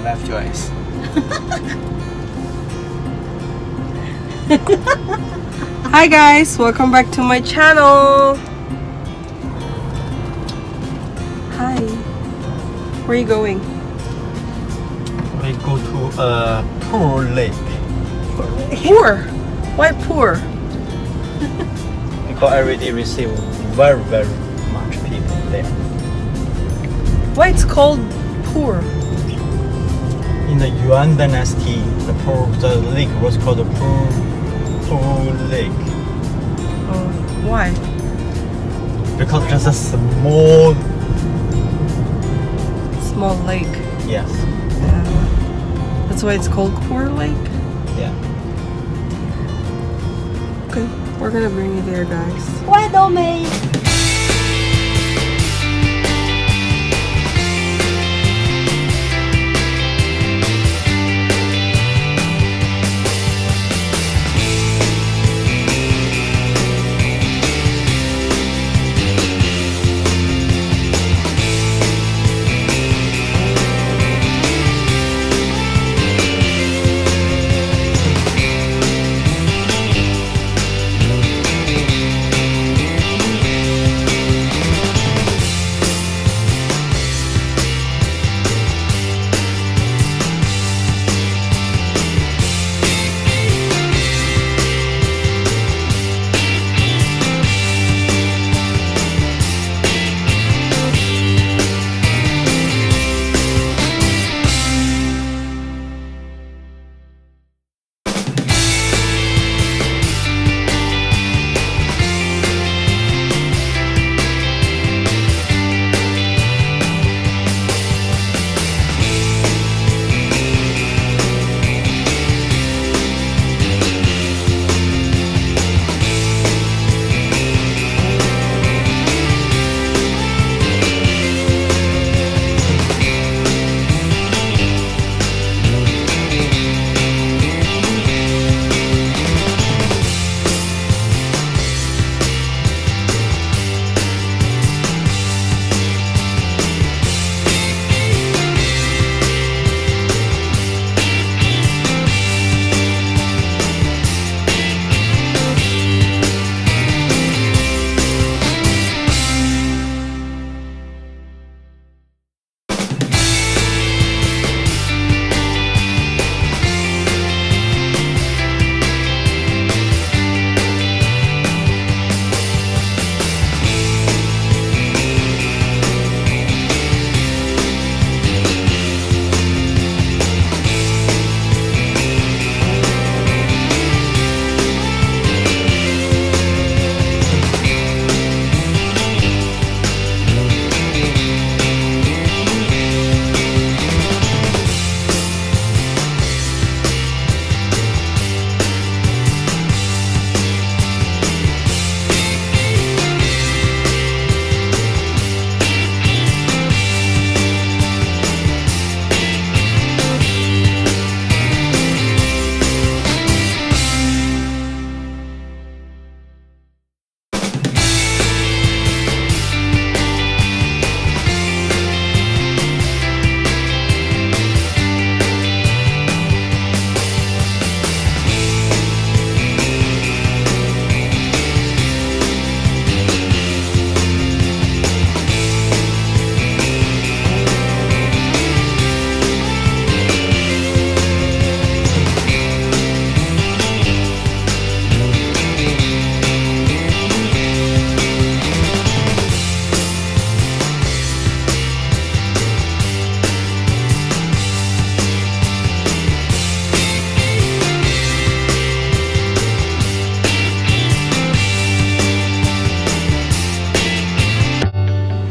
left choice. Hi guys, welcome back to my channel. Hi. Where are you going? We go to a poor lake. Poor? Why poor? Because I already received very much people there. Why it's called poor? In the Yuan dynasty, the lake was called the Poor Lake. Why? Because it's a small lake. Yes. That's why it's called Poor Lake? Yeah. Okay, we're gonna bring you there, guys. Why don't we?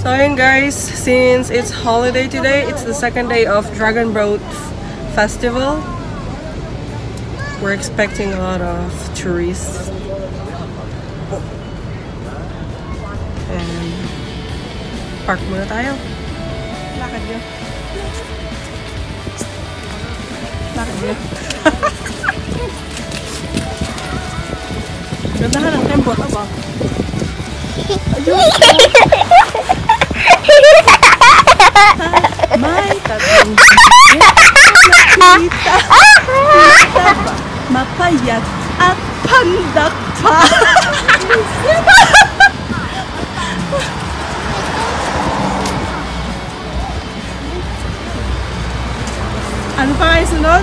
So ayun guys, since it's holiday today, it's the second day of Dragon Boat Festival. We're expecting a lot of tourists. And park muna tayo. Lakad nyo. Lakad nyo. Gandahan ang tempo, ba? Ayun! My tatlong Tita, mapayat at pandak pa. Ano pa kayo sunod?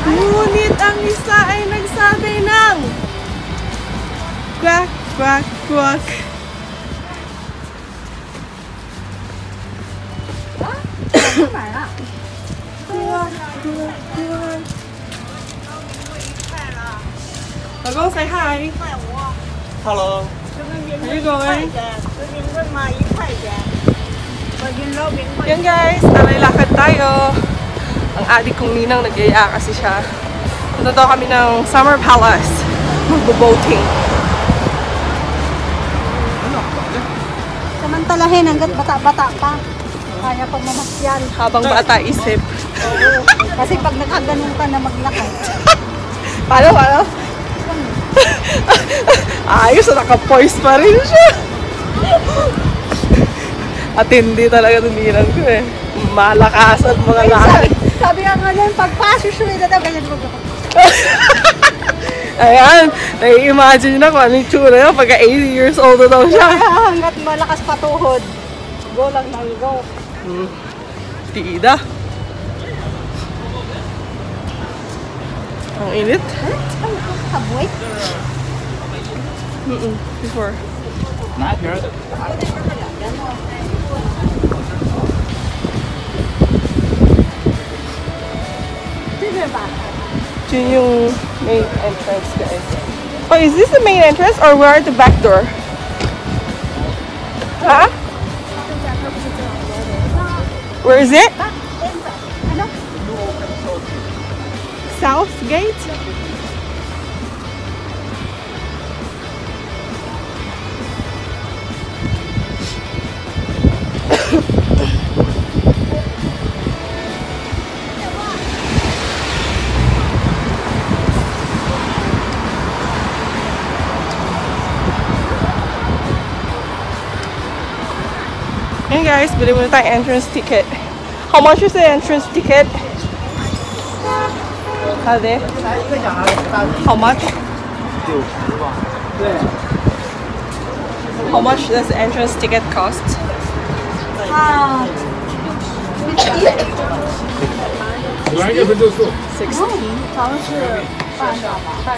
Ngunit ang isa ay nagsabi ng quack, quack, quack. Lagang, say hi. Hello. Where you going? Yan guys, lakad tayo. Ang adik kong ninang nagyaya kasi siya. Punta daw kami ng Summer Palace. Magbo-boating. Samantalahin hanggat bata-bata pa. Kaya pag mamasyal. Habang bata isip. Kasi pag nakaganon ka na maglakad. Paano? Ayos, naka-poise pa rin siya. At hindi talaga tuminan ko eh. Malakas at mga lakad. Sabi nga ngayon, pagpasusunod na daw, ganyan mo. Ayan, nai-imagine na kung anong tsura yun pagka 80 years old na daw siya. Hanggat malakas patuhod. Go lang ng go. Tida. Ang init. Habway? Before. Not here. Yun yung main entrance, guys. Oh, is this the main entrance or we're at the back door? Huh? Where is it? South Gate? Hey guys, bili muna tayo entrance ticket. How much is the entrance ticket? How much? How much does the entrance ticket cost?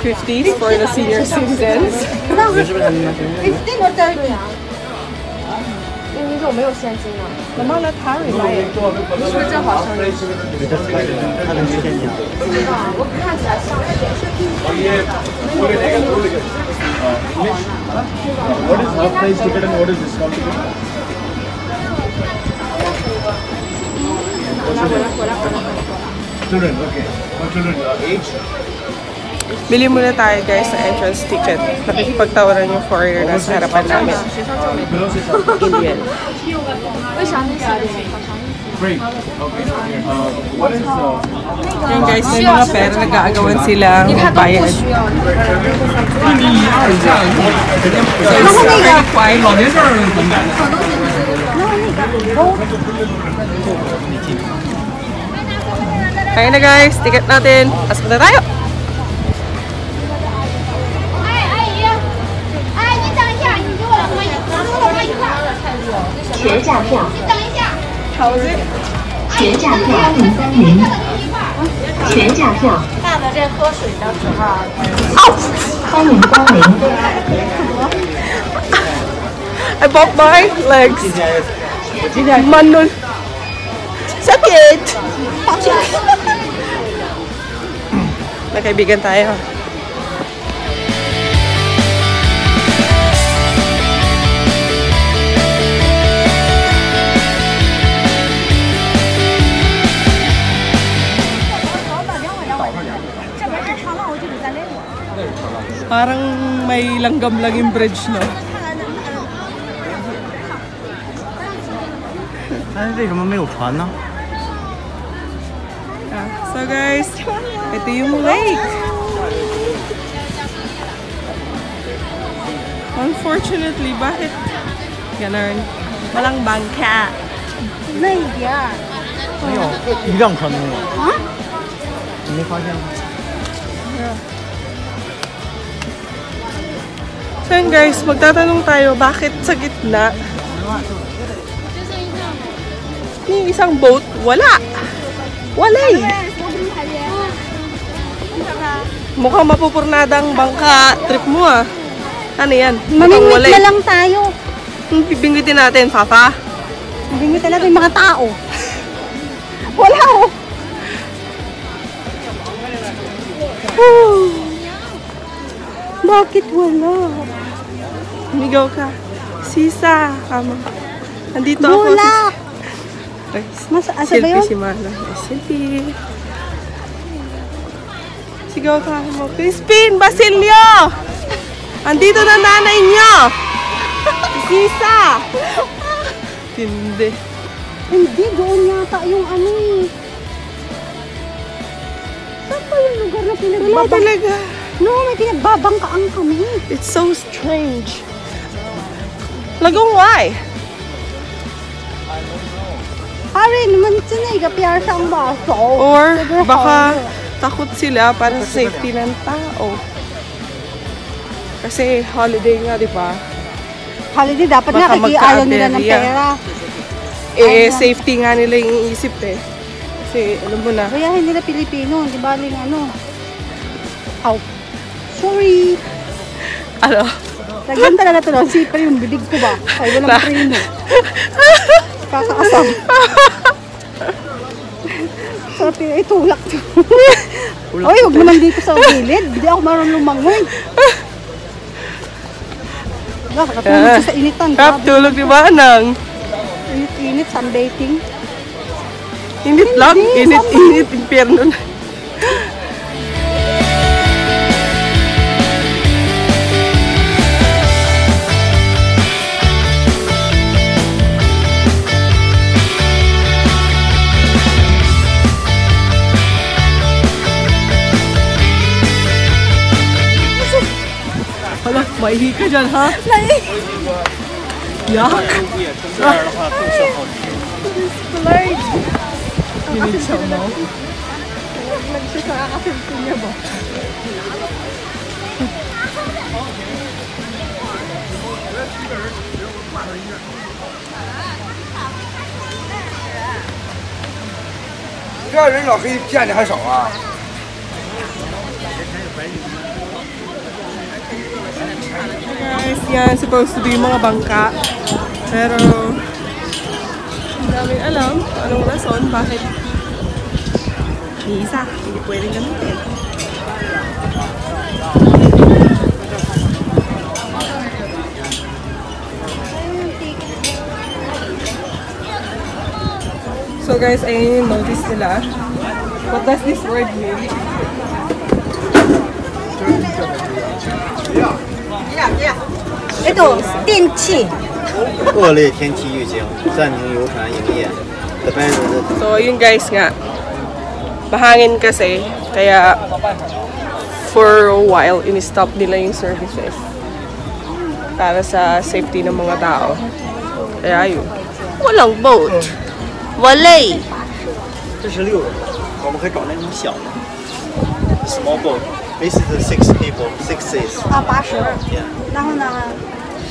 50 for the senior citizens. 15 or 30? 我没有现金啊。能不能Harry买？是不是正好生日？他能骗你啊？不知道，我看起来像是。 What is half price ticket and what is discount ticket? Student, okay. For children, age? Bili muna tayo guys sa entrance ticket. Nakikipagtawaran yung foreigner na sa harapan namin. Indian. Free. Okay. What is Yan guys, may mga pera nag-aagawan silang bayad. So it's very quiet. Kaya na guys, ticket natin. Pasok na tayo! 学驾票，学驾票2030，学驾票。大的这喝水的时候，欢迎光临。I bought my legs. Manun. Sakit! May kaibigan tayo. Parang may langgam lang yung bridge, no? 但是为什么没有船呢？ So guys, ito yung lake. Unfortunately, bakit ganun? Walang bangka. 那一点儿，没有，一辆车没有。啊？你没发现吗？ So yun guys, magtatanong tayo bakit sa gitna yung isang boat, wala. Wala eh. Mukhang mapupurnadang bangka trip mo ah. Ano yan? Mukhang wala Mamimit eh. na lang tayo. Bibingwitin natin, Papa. Mamimit na lang yung mga tao. Wala oh. Bakit wala? Umigaw ka. Sisa. Kama. Andito ako. Bulak. Mas asa ba Selfie yun? si Mana. Selfie. Sigaw ka mo. Crispin! Basilio! Andito na nanay niyo! Sisa! Tindi. Hindi, doon yata yung ano eh. Saan ba yung lugar na Wala pinagbabang? talaga. No, may pinagbabangkaan kami. It's so strange. Lagong why? Pare, naman sinay, kapiyar sa ang baso. Or baka takot sila para sa safety ng tao. Kasi holiday nga, di ba? Holiday, dapat Baka nga, ayaw nila ng magka-aberya. pera. Safety nga nila yung iisip eh. Kasi alam mo na. Kaya hindi nila Pilipino, di ba ling ano? Ow. Sorry. Ano? Lagyan talaga ito lang. Sipar yung bibig ko ba? Ay, walang preno. Kakaasam. Sarap yun. Ay, tulak. Ay, huwag naman dito sa gilid. Hindi ako marunong lumangoy. Nakatulog siya sa initan. Kap, tulog di ba, Anang? Init, sunbathing. Init lang. Hindi, Init, impyerno na. Hala, maihi ka dyan, ha? Yak! Binigsaw mo? Nagsiya niya ba? Guys, yan supposed to be mga bangka. Pero hindi namin alam anong rason bakit ni isa hindi pwedeng gamitin. So guys, ayun yung notice nila. What does this word mean? Ito, tinchi. 恶劣天气预警，暂停游船营业。The banner So, yun guys nga. Mahangin kasi, kaya for a while, in-stop nila yung services. Para sa safety ng mga tao. Kaya yun. Walang boat. Walay! 这是6人，我们可以找那种小的 small boat. This is the 6 people, 6 seats. 80. Yeah. Na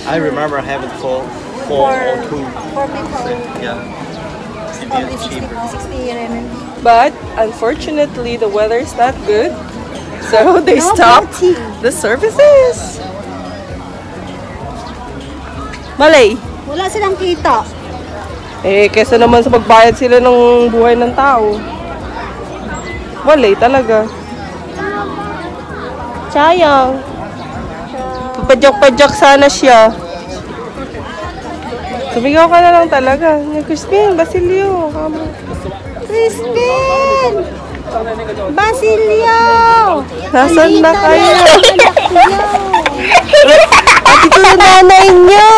I remember having four or two. for people, Yeah. only It's 60 cheaper. RMB. But, unfortunately, the weather is not good. So, they No stopped boating. the services. Malay! Wala silang kita. Eh, kesa naman sa pagbayad sila ng buhay ng tao. Walay talaga. Sayang. Papadyak-padyak sana siya. Sumigaw ka na lang talaga. Crispin, Basilio. Crispin! Basilio! Nasaan na kayo? Basilio! At ito na nanay niyo!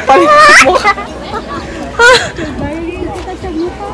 Pangit mo ka. Basilio kita sa mukha.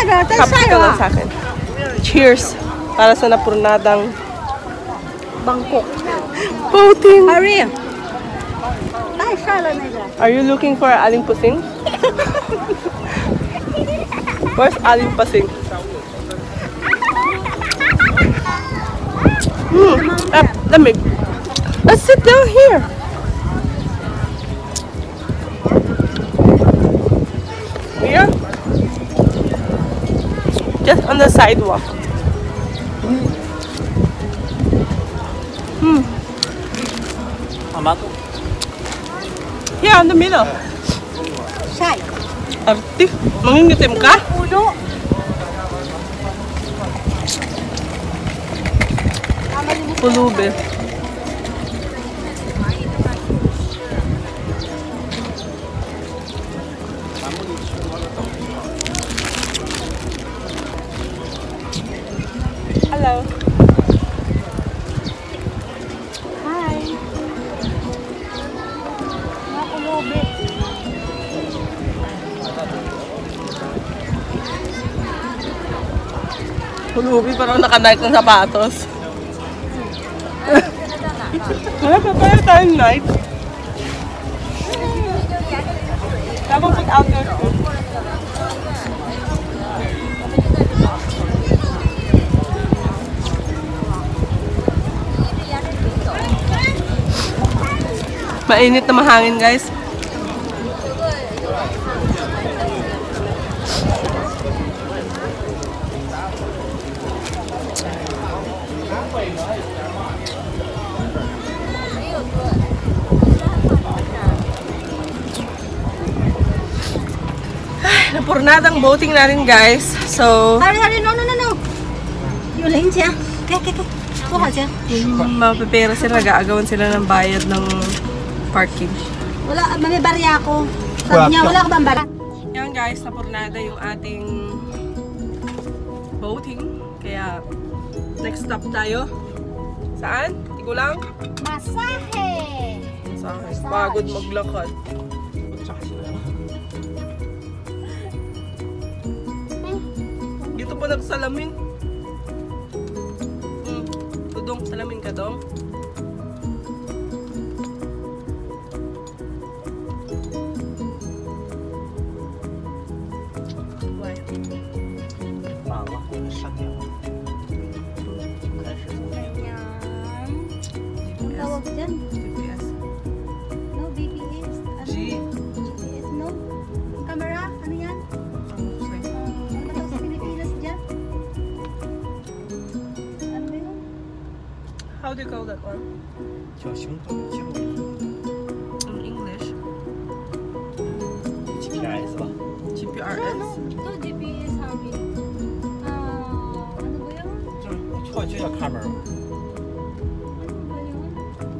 Kapit ka lang sa akin. Cheers! Para sa napurnadang Bangkok. boating. Hurry! Ay, shala na ila. Are you looking for Aling Pusing? Where's Aling Pusing? Lamig. Let's sit down here. Here? Just on the sidewalk. Amato. Yeah, in the middle. Shy. Arte, mangingitim ka? Ulo. Pulube. Hello. Hi. Nakulobe. Pulubi, parang naka-night ng sapatos. Wala pa pala tayong night. Tapos put out your food. Mainit na mahangin, guys. Napurnadang boating natin, guys. So, Hurry, no. Yung lain siya. Kaya. Kuha siya. mapipera sila, nag-aagawan sila ng bayad ng parking. Wala, may barya ako. Sabi niya, wala ka bang barya? Yan, guys, napurnada yung ating boating. Kaya, next stop tayo. Saan? Tigulang? Masahe! Saan? Pagod maglakad. Dito pa nagsalamin. Tudong, salamin ka dong. Why? 马了，删掉。开始从那个 Yan. Ang tawag dyan? GPS. No, BPS. Ano? G. GPS, no? Ang camera, ano yan? Ano tawag sa Pilipinas dyan? Ano ba yun? How do you call that one? 叫行走记录仪 In English? ，GPS 吧。 GPRS. Ano? Ito, GPS namin. Ano ba yun? 就叫 camera。 Ano ba yun?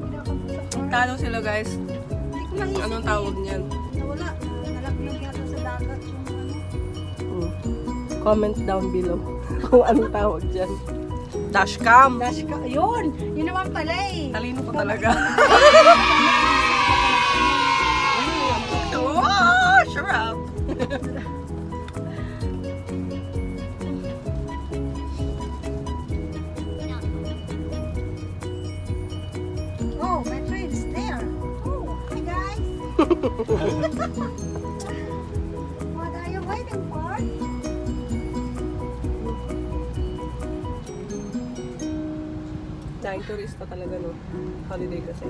Pinakapunta sa car. Talo sila, guys. Hindi ko maisip Anong eh. tawag niyan? Nawala. Nalaglag yata sa dagat yung ano. Comment down below kung anong tawag dyan. Dashcam. Dash ka. Yun! Yun naman pala eh. Talino ko talaga. Oh, sure up. Oh, my train is there. Oh, hi guys. What are you waiting for? Dahil turista talaga, no? Holiday kasi.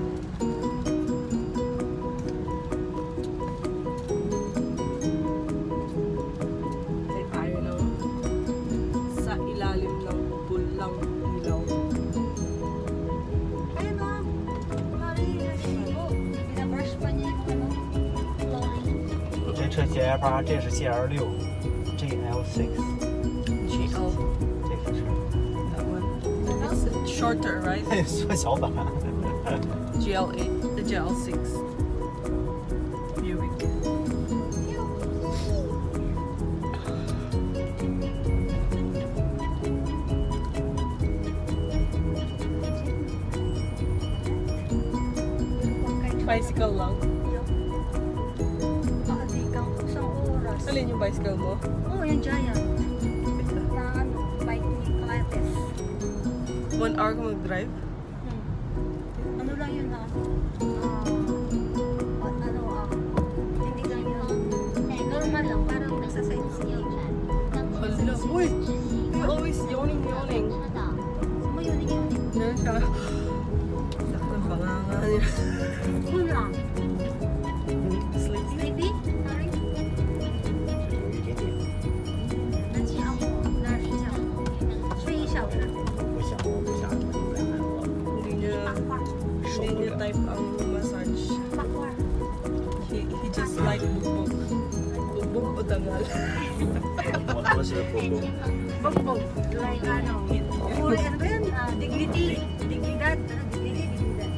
Ay tayo ng sa ilalim ng pulang ilaw. Ayun o. Pari yung sibo. Binaburst pa niya yung ano. Flooring. 这车 GL8，这是 GL6 ，GL6。 GL. 这个车 That one. It's shorter, right? 缩小版。 GL8, the GL6. Buick. Bicycle lang. Pakadikang isang oras. Alin yung bicycle mo? Oh, yung giant. 1 hour ka mag-drive? Ano lang yun ha? Hindi lang yun. Normal lang, parang nagsasightseeing. Hala, uy! You're always yawning. Sumayunin yun. Ganun siya. Sakit ng banganga niya. Cool lang. Sleep. Sleepy? Sorry. 那这样那是这样，睡1小时。不想来韩国。 Hindi niya type ang massage. He just like bugbog. Bugbog o dangal. 我是波波。 Bugbog. Like ano? Puro ano ba yun? Dignity. Dignidad. Dignidad.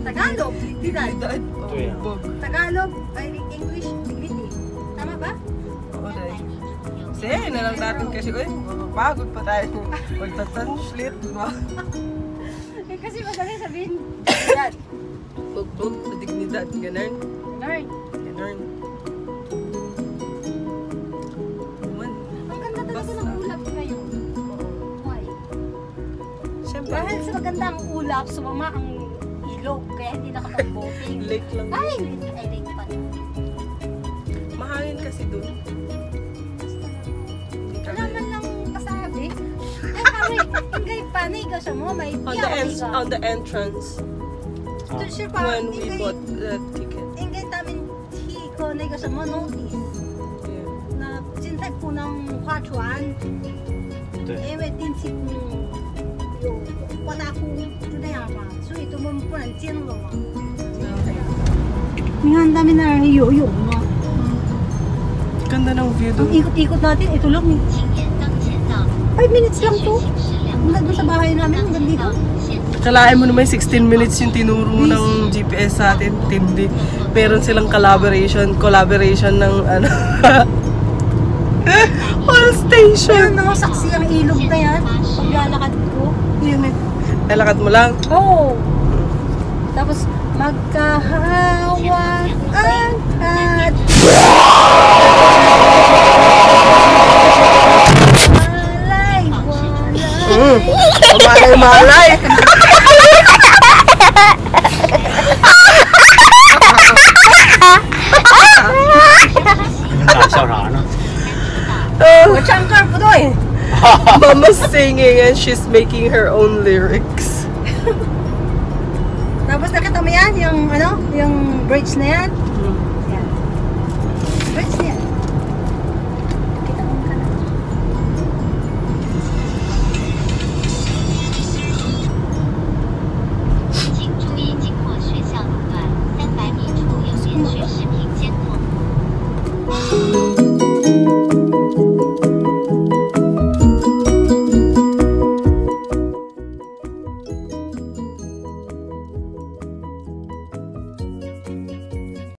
Tagalog. Dignidad.对啊 Bugbog. Tagalog. Ay, English. Dignity. Tama ba? Oo, dahil. Sige na lang natin kasi, uy, mapapagod pa tayo. Magta-translate, diba? Eh, kasi madali sabihin. Dignidad. Bugbog sa dignidad, ganun. Learn. Ganun. Naman. Ang ganda talaga ng ulap ngayon. Why? Siyempre, Dahil sa magandang ulap, sumama ang ilog. Kaya hindi nakapag-boating. lake lang. Ay, lake pa. Mahangin kasi doon. Hindi Wala kami- man lang pasabi. Ay, kami, ingay panigaw sa mo, may On the entrance, Ito siya pa, when we bought the ticket. ingay tamin hiko na sa mo notice Yeah. na 现在不能划船，对。因为天气有刮大风，就那样嘛，所以我们不能进了嘛。你看他们那儿游泳啊， Ganda ng view ang doon. ikot-ikot natin, ito lang. 5 minutes lang to. Mula doon sa bahay namin, hanggang dito. Kalain mo naman 16 minutes yung tinuro ng GPS sa atin. Tindi. Meron silang collaboration ng ano. All Kaya station. nakasaksi ang ilog na yan. Paglalakad ko. Yun eh. Nalakad mo lang. Oo. Tapos magkahawakan at malay. Malay. 那笑啥呢？我唱歌不对。 Mama's singing and she's making her own lyrics. Tapos nakita mo yan, yung ano, yung bridge na yan.